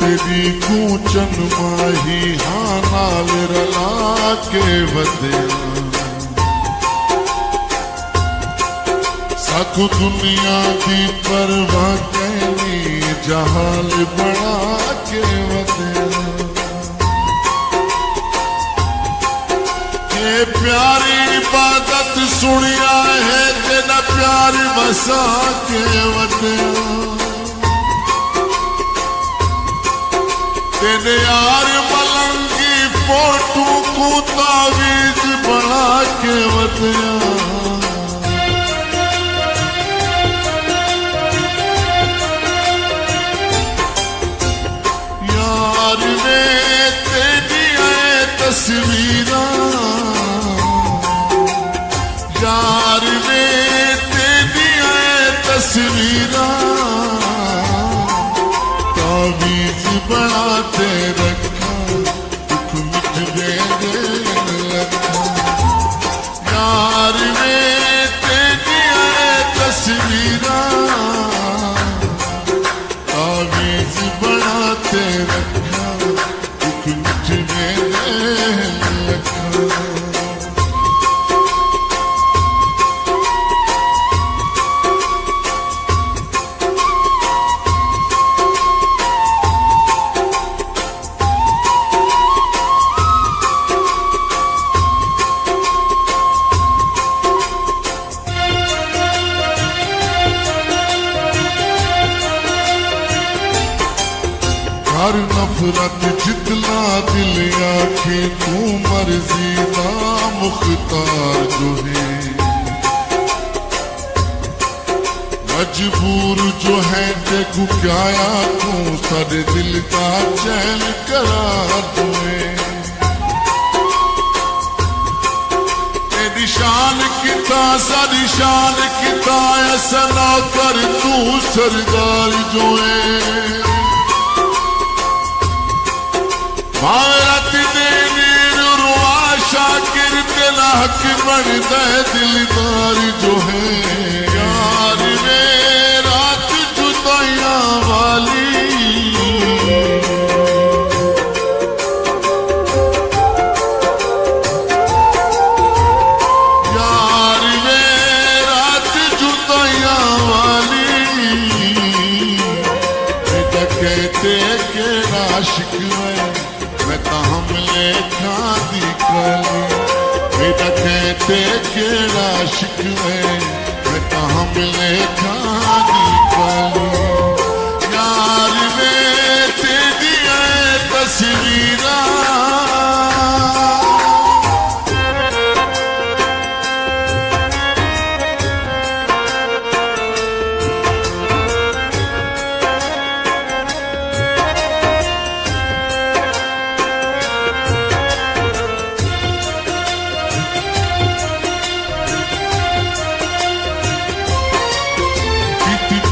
तेरी गूंजन माही हाँ नाल रला के वधिया साकू दुनिया दी परवाह कैनी जहाल बना के वधिया ये प्यारी इबादत सुनिया है तेरा प्यार वसा के वधिया तेरे यार मलंगी फोटू को तावीज बना के वधिया यार वे तेरी तस्वीरां यार वे तेरी तस्वीरां तावीज बनाते रखा दुख मिट गए रखा यार वे तेरी तस्वीरां तावीज बनाते रखा दुख मिट गए रखा हर नफरत जितना दिल आखे तू मर्जी ना मुख्तार जो है मजबूर जो है देखू क्या तू सारे दिल का चैन करार तुम्हें तेरी शान किता सारी शान किता ऐसा ना कर तू सरदार जो है भारत दे नीर शाकिर तेरा हक बनता है दिलदार जो है यार वे रात जुदाइयां वाली यार वे रात जुदाइयां वाली बेटा कहते के आशिक है मैं तो हमले खादी कली बेटा कहते केड़ा शिकवे मैं तो हमले खादी कली यार वे तेरी तस्वीरां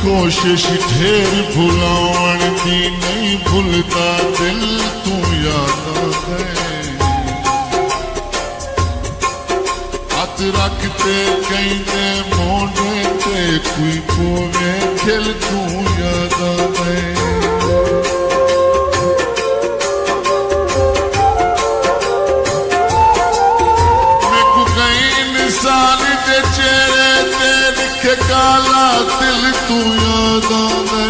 कोशिश ढेर भुलावन दी नहीं भूलता दिल तू याद है हाथ रखते कहते मोड़े ते कोई पोवे दिल तू याद है मैं को कई इंसान के चेहरे ते लिखे काला दिल तू याद आवे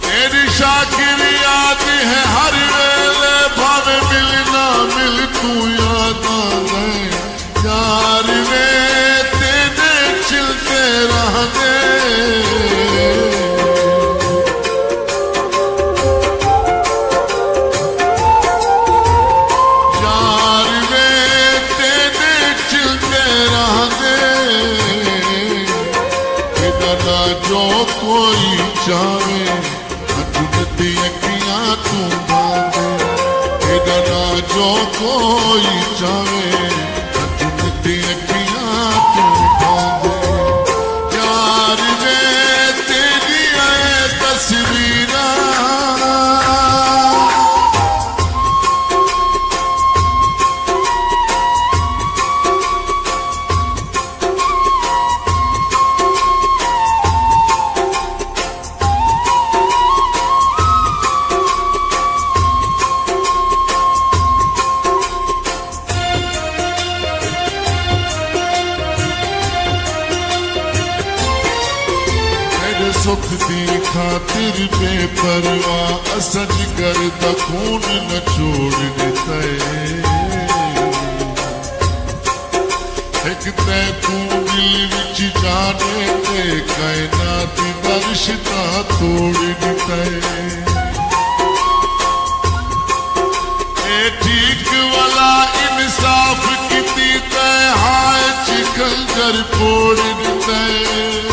तेरी शाकिर याद है हर वेले भावे मिलना मिल तू याद आवे यार वे तेरे चिलते रहने यार वे तेरे चिलते रहने जो कोई चाहे अजनती अखियां तू भावे तेरा जो कोई चाहे अजनती अखियां तू भावे यार वे तेरी तस्वीरां दी खातिर बेपरवाह असज कर द खून न छोड़ देते एक तै तू दिल विच जाने ते कायनात दा रिश्ता तोड़ देते ए ठीक वाला इंसाफ किती तै हाय चिकल कर फोड़ देते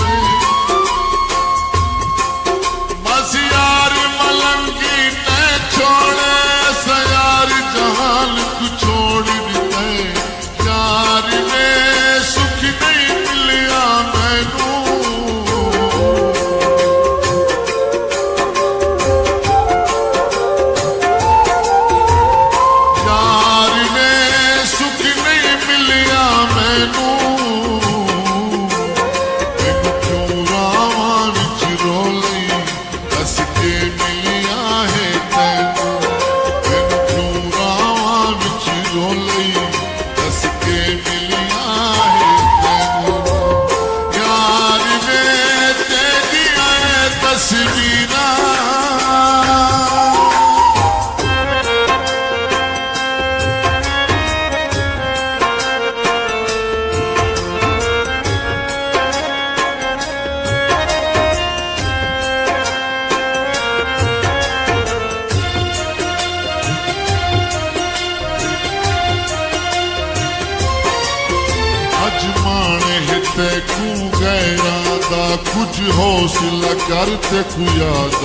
यार मलंगी ने छोड़े सयार जहान तू छोड़ दे यार ने सुख नहीं मिलिया मैनू यार ने सुख नहीं मिलिया मैनू तू गैरा दा कुछ हौसला कर ते कु याद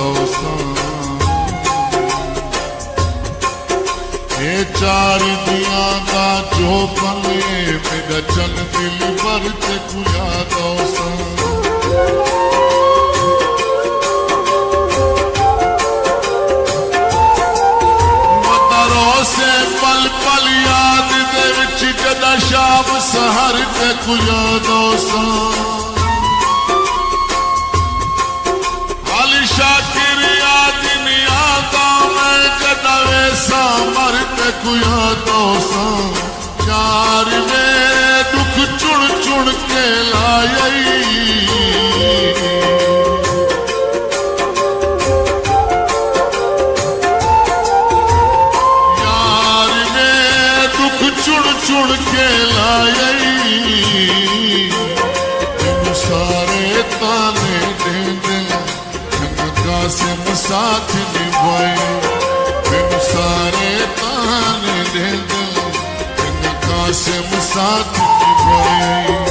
ये चार दिया दा जो बने मेरा चन दिल भर ते कु याद मदरों से पल पल याद दे विच जदा शाम सहर ते कु याद हाली शाकिर याद नहीं आता मैं जदा वैसा मर ते कु याद यार वे दुख चुन चुन के लायई यार वे दुख चुन चुन के लायई सारे ताने दे दिल कासिम साथ निभाए बिन सारे ताने दे दिल कासिम साथ निभाए